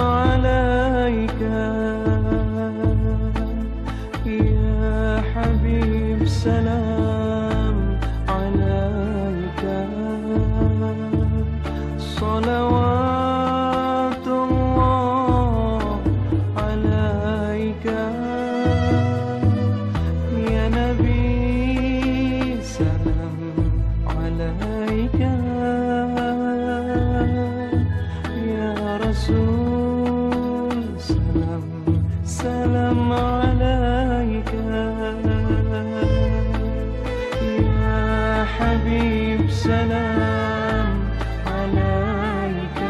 عليك يا حبيب، سلام عليك. صلوات الله عليك يا نبي، سلام عليك يا رسول، سلام سلام عليك يا حبيب، سلام عليك.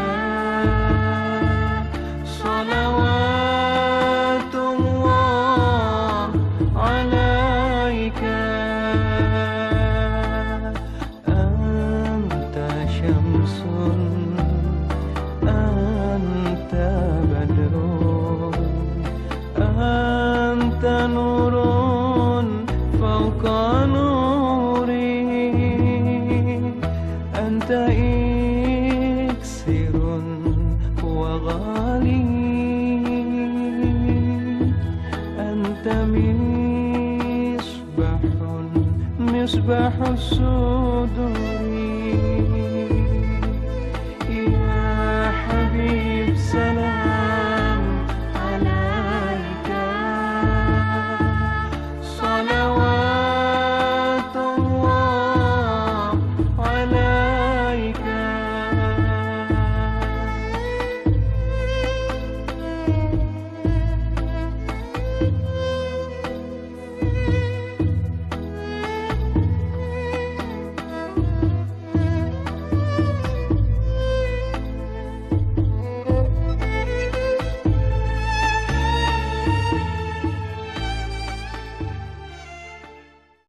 صلوات الله عليك. أنت شمس، أنت بدر، أنت نور فوق نوري، أنت إكسير وغالي، أنت مصباح الصدور.